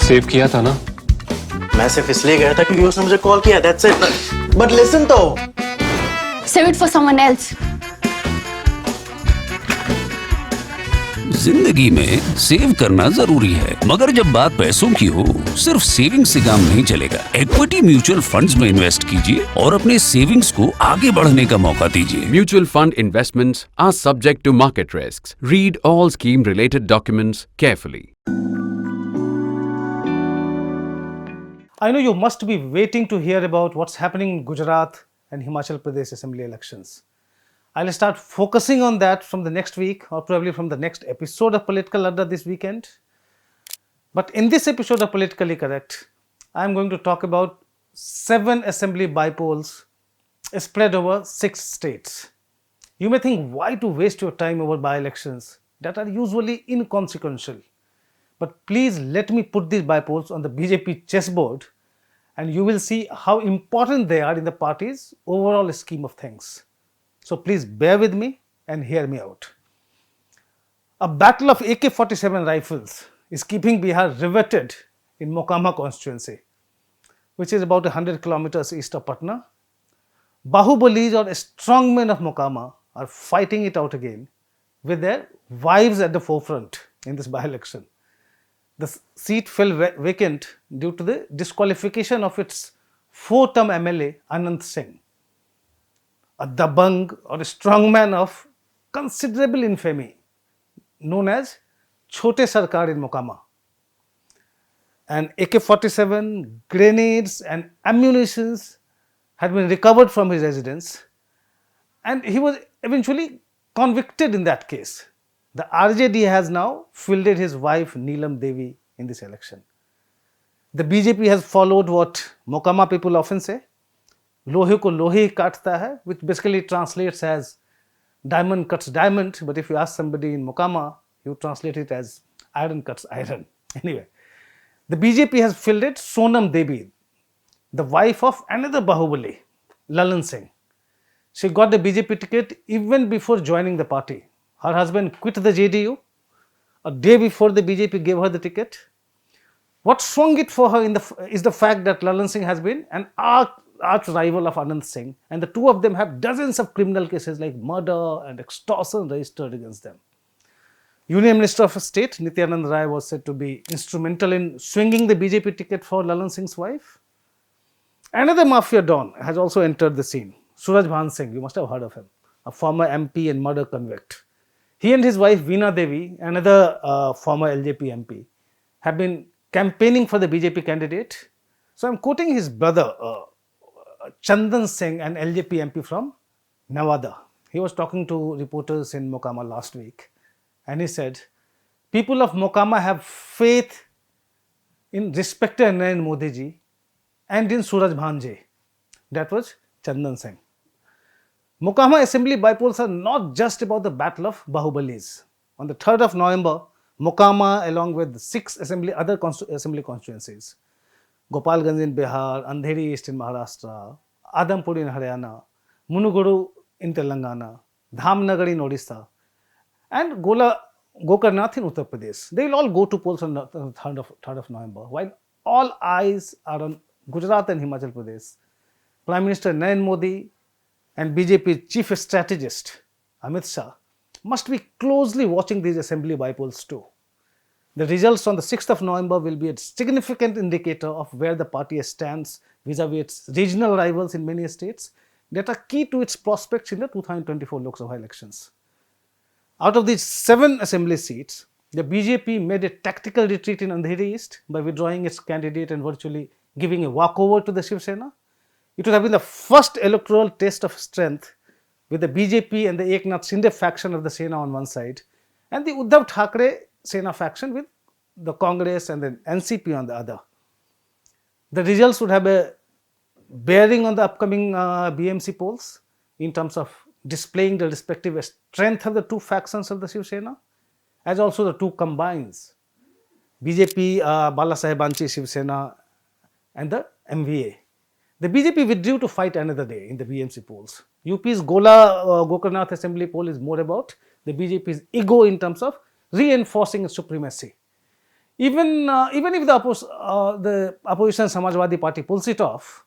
Save किया था ना? मैं सिर्फ इसलिए गया था क्योंकि उसने मुझे कॉल किया, that's it. But listen तो. Save it for someone else. जिंदगी में सेव करना जरूरी है, मगर जब बात पैसों की हो, सिर्फ सेविंग से काम नहीं चलेगा। इक्विटी म्यूचुअल फंड्स में इन्वेस्ट कीजिए और अपने सेविंग्स को आगे बढ़ने का मौका दीजिए। Mutual fund investments are subject to market risks. Read all scheme-related documents carefully. I know you must be waiting to hear about what's happening in Gujarat and Himachal Pradesh assembly elections. I'll start focusing on that from the next week or probably from the next episode of Political Adda this weekend. But in this episode of Politically Correct, I'm going to talk about 7 assembly bypolls spread over 6 states. You may think, why to waste your time over by-elections that are usually inconsequential? But please let me put these bypolls on the BJP chessboard and you will see how important they are in the party's overall scheme of things. So please bear with me and hear me out. A battle of AK-47 rifles is keeping Bihar riveted in Mokama constituency, which is about 100 kilometers east of Patna. Bahubalis or strongmen of Mokama are fighting it out again with their wives at the forefront in this by-election. The seat fell vacant due to the disqualification of its 4-term MLA Anand Singh, a dabang or a strongman of considerable infamy known as Chote Sarkar in Mokama. And AK-47, grenades and ammunitions had been recovered from his residence and he was eventually convicted in that case. The RJD has now fielded his wife Neelam Devi in this election. The BJP has followed what Mokama people often say, lohe ko lohe hi kaatta hai, which basically translates as diamond cuts diamond, but if you ask somebody in Mokama, you translate it as iron cuts iron. Anyway, the BJP has fielded Sonam Devi, the wife of another Bahubali, Lalan Singh. She got the BJP ticket even before joining the party. Her husband quit the JDU a day before the BJP gave her the ticket. What swung it for her is the fact that Lalan Singh has been an arch rival of Anand Singh, and the two of them have dozens of criminal cases like murder and extortion registered against them. Union Minister of State Nityanand Rai was said to be instrumental in swinging the BJP ticket for Lalan Singh's wife. Another mafia don has also entered the scene, Suraj Bhan Singh, you must have heard of him, a former MP and murder convict. He and his wife Veena Devi, another former LJP MP, have been campaigning for the BJP candidate. So I'm quoting his brother, Chandan Singh, an LJP MP from Nevada. He was talking to reporters in Mokama last week and he said, people of Mokama have faith in respected Narendra Modi ji and in Suraj Bhanje. That was Chandan Singh. Mokama assembly bypolls are not just about the battle of Bahubalis. On the 3rd of November, Mokama, along with 6 other assembly constituencies, Gopalganj in Bihar, Andheri East in Maharashtra, Adampur in Haryana, Munuguru in Telangana, Dhamnagar in Odisha, and Gokarnath in Uttar Pradesh. They will all go to polls on the 3rd of November, while all eyes are on Gujarat and Himachal Pradesh. Prime Minister Narendra Modi and BJP chief strategist Amit Shah must be closely watching these assembly bypolls too. The results on the 6th of November will be a significant indicator of where the party stands vis-a-vis its regional rivals in many states that are key to its prospects in the 2024 Lok Sabha elections. Out of these 7 assembly seats, the BJP made a tactical retreat in Andheri East by withdrawing its candidate and virtually giving a walkover to the Shiv Sena. It would have been the first electoral test of strength with the BJP and the Eknath Shinde faction of the Sena on one side and the Uddhav Thackeray Sena faction with the Congress and the NCP on the other. The results would have a bearing on the upcoming BMC polls in terms of displaying the respective strength of the two factions of the Shiv Sena as also the two combines, BJP, Balasaheb Banchi Shiv Sena and the MVA. The BJP withdrew to fight another day in the BMC polls. UP's Gokarnath assembly poll is more about the BJP's ego in terms of reinforcing its supremacy. Even if the opposition Samajwadi Party pulls it off,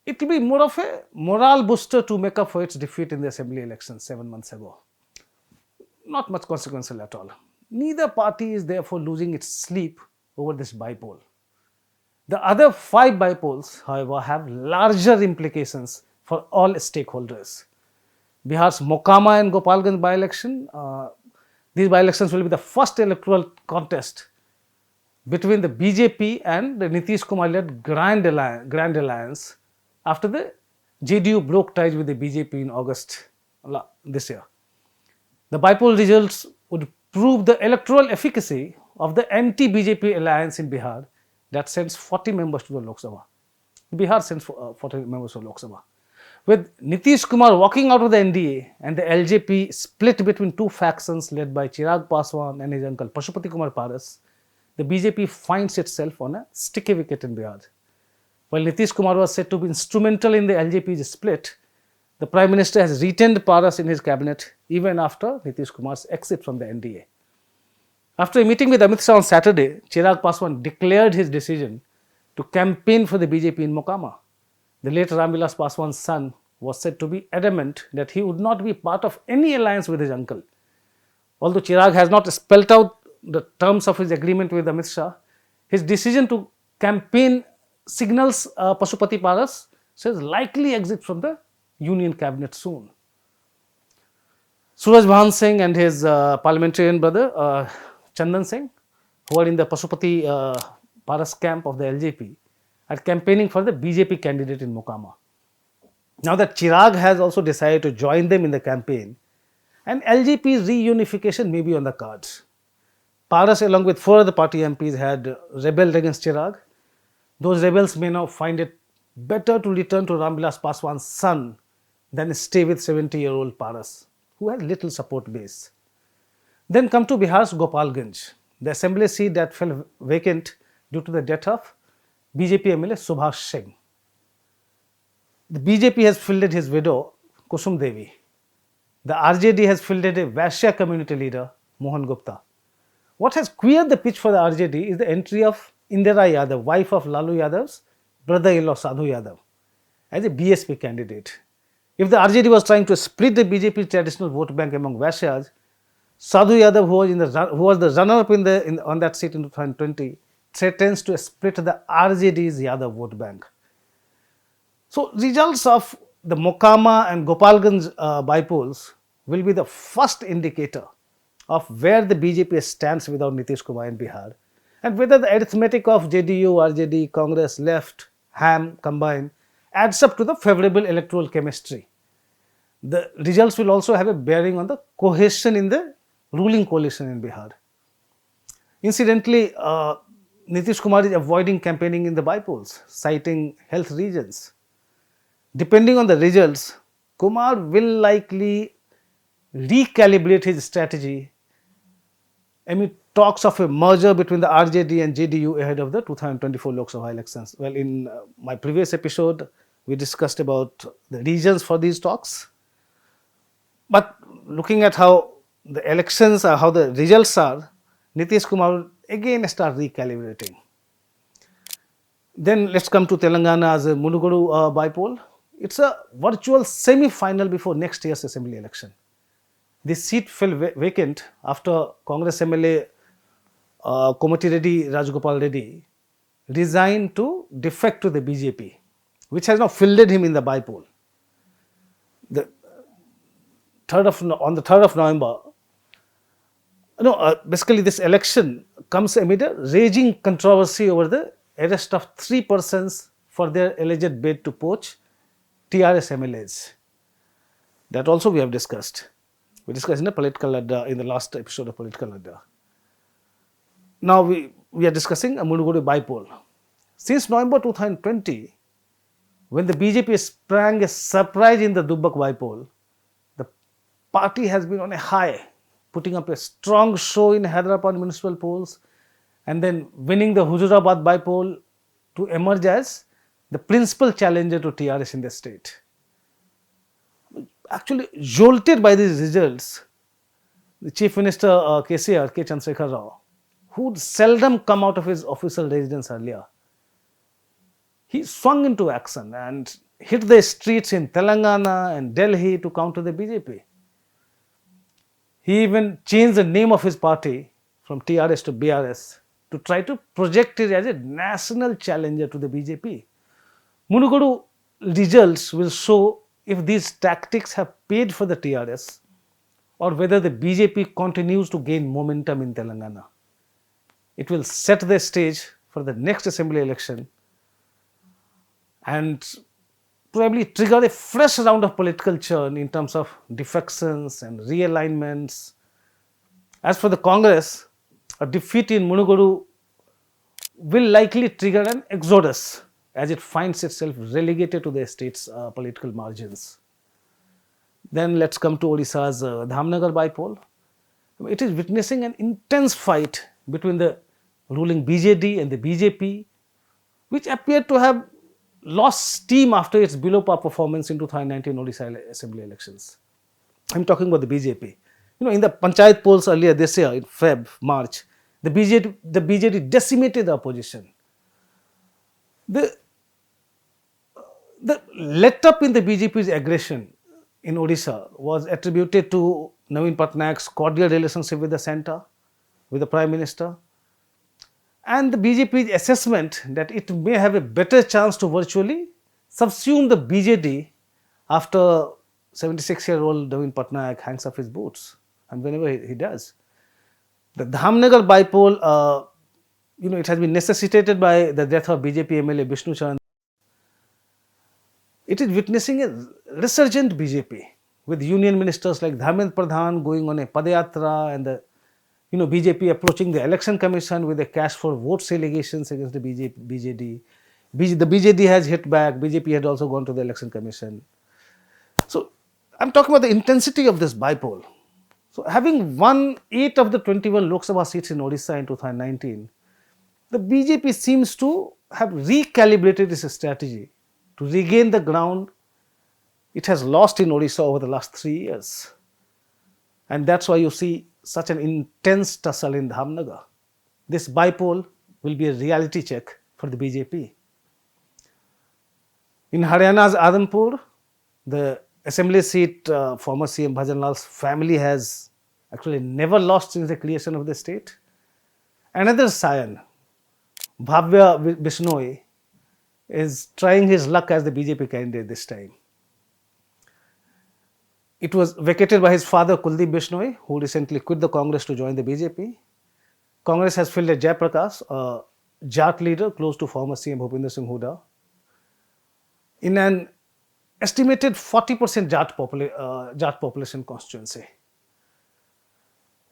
it will be more of a morale booster to make up for its defeat in the assembly elections 7 months ago. Not much consequential at all. Neither party is therefore losing its sleep over this bypoll. The other 5 bypolls, however, have larger implications for all stakeholders. Bihar's Mokama and Gopalganj by-election, these by-elections will be the first electoral contest between the BJP and the Nitish Kumar-led Grand Alliance after the JDU broke ties with the BJP in August this year. The bypoll results would prove the electoral efficacy of the anti-BJP alliance in Bihar that sends 40 members to the Lok Sabha. Bihar sends 40 members to Lok Sabha. With Nitish Kumar walking out of the NDA and the LJP split between 2 factions led by Chirag Paswan and his uncle Pashupati Kumar Paras, the BJP finds itself on a sticky wicket in Bihar. While Nitish Kumar was said to be instrumental in the LJP's split, the Prime Minister has retained Paras in his cabinet even after Nitish Kumar's exit from the NDA. After a meeting with Amit Shah on Saturday, Chirag Paswan declared his decision to campaign for the BJP in Mokama. The late Ramvilas Paswan's son was said to be adamant that he would not be part of any alliance with his uncle. Although Chirag has not spelled out the terms of his agreement with Amit Shah, his decision to campaign signals Pashupati Paras says likely exit from the union cabinet soon. Suraj Bhan Singh and his parliamentarian brother Chandan Singh, who are in the Pashupati Paras camp of the LJP, are campaigning for the BJP candidate in Mokama. Now that Chirag has also decided to join them in the campaign, and LJP's reunification may be on the cards. Paras, along with 4 other party MPs, had rebelled against Chirag. Those rebels may now find it better to return to Ramvilas Paswan's son than stay with 70-year-old Paras, who has little support base. Then come to Bihar's Gopalganj, the assembly seat that fell vacant due to the death of BJP MLA Subhash Singh. The BJP has fielded his widow, Kusum Devi. The RJD has fielded a Vaishya community leader, Mohan Gupta. What has queered the pitch for the RJD is the entry of Indira Yadav, wife of Lalu Yadav's brother-in-law Sadhu Yadav, as a BSP candidate. If the RJD was trying to split the BJP traditional vote bank among Vaishyas, Sadhu Yadav, who was the runner-up on that seat in 2020, threatens to split the RJD's Yadav vote bank. So, results of the Mokama and Gopalganj bypolls will be the first indicator of where the BJP stands without Nitish Kumar in Bihar, and whether the arithmetic of JDU, RJD, Congress, left, HAM combined adds up to the favorable electoral chemistry. The results will also have a bearing on the cohesion in the ruling coalition in Bihar. Incidentally, Nitish Kumar is avoiding campaigning in the bypolls, citing health reasons. Depending on the results, Kumar will likely recalibrate his strategy amid talks of a merger between the RJD and JDU ahead of the 2024 Lok Sabha elections. Well, in my previous episode, we discussed about the reasons for these talks. But looking at how the elections are, how the results are, Nitish Kumar will again start recalibrating. Then let's come to Telangana as a Munugodu bypoll. It's a virtual semi-final before next year's assembly election. This seat fell vacant after Congress MLA Komati Reddy Rajgopal Reddy resigned to defect to the BJP, which has now fielded him in the bypoll. On the 3rd of November, basically this election comes amid a raging controversy over the arrest of 3 persons for their alleged bid to poach TRS MLAs. That also we have discussed. We discussed in the last episode of Political Adda. Now we are discussing a Munugodu bypoll. Since November 2020, when the BJP sprang a surprise in the Dubbak bypoll, the party has been on a high, putting up a strong show in Hyderabad municipal polls and then winning the Huzurabad bypoll to emerge as the principal challenger to TRS in the state. Actually, jolted by these results, the Chief Minister KCR, K. Chandrasekhar Rao, who'd seldom come out of his official residence earlier. He swung into action and hit the streets in Telangana and Delhi to counter the BJP. He even changed the name of his party from TRS to BRS to try to project it as a national challenger to the BJP. Munugodu results will show if these tactics have paid for the TRS or whether the BJP continues to gain momentum in Telangana. It will set the stage for the next assembly election and probably trigger a fresh round of political churn in terms of defections and realignments. As for the Congress, a defeat in Munugodu will likely trigger an exodus as it finds itself relegated to the state's political margins. Then let's come to Odisha's Dhamnagar bypoll. It is witnessing an intense fight between the ruling BJD and the BJP, which appeared to have lost steam after its below par performance in 2019 Odisha assembly elections. I'm talking about the BJP. In the Panchayat polls earlier this year, in March, the BJD decimated the opposition. The let up in the BJP's aggression in Odisha was attributed to Naveen Patnaik's cordial relationship with the centre, with the Prime Minister, and the BJP's assessment that it may have a better chance to virtually subsume the BJD after 76-year-old Naveen Patnaik hangs up his boots, and whenever he does. The Dhamnagar bypoll, it has been necessitated by the death of BJP MLA Vishnu Charan. It is witnessing a resurgent BJP with union ministers like Dharmendra Pradhan going on a Padayatra and the BJP approaching the election commission with a cash for votes allegations against the BJD. The BJD has hit back. BJP had also gone to the election commission. So I'm talking about the intensity of this bypoll. So having won 8 of the 21 Lok Sabha seats in Odisha in 2019, the BJP seems to have recalibrated its strategy to regain the ground it has lost in Odisha over the last 3 years. And that's why you see such an intense tussle in Dhamnagar. This bypoll will be a reality check for the BJP. In Haryana's Adhampur, the assembly seat former CM Bhajanlal's family has actually never lost since the creation of the state. Another scion, Bhavya Bishnoi, is trying his luck as the BJP candidate this time. It was vacated by his father Kuldeep Bishnoi, who recently quit the Congress to join the BJP. Congress has filled a Jayaprakash, a Jat leader close to former CM Bhupinder Singh Hooda, in an estimated 40% Jat population constituency.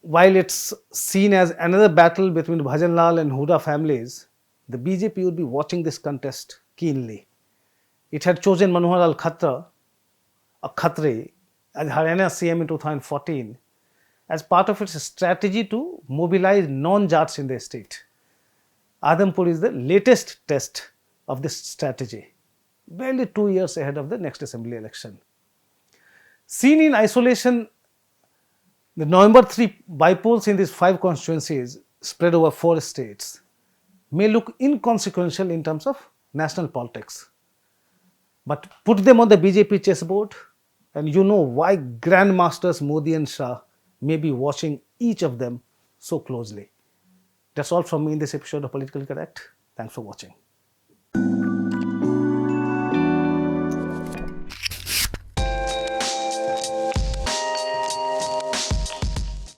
While it's seen as another battle between Bhajanlal and Hooda families, the BJP would be watching this contest keenly. It had chosen Manohar Lal Khatri, a Khatri, as Haryana CM in 2014 as part of its strategy to mobilize non-Jats in the state. Adhampur is the latest test of this strategy, barely 2 years ahead of the next assembly election. Seen in isolation, the November 3 bypolls in these 5 constituencies spread over 4 states may look inconsequential in terms of national politics. But put them on the BJP chessboard and you know why grandmasters Modi and Shah may be watching each of them so closely. That's all from me in this episode of Politically Correct. Thanks for watching.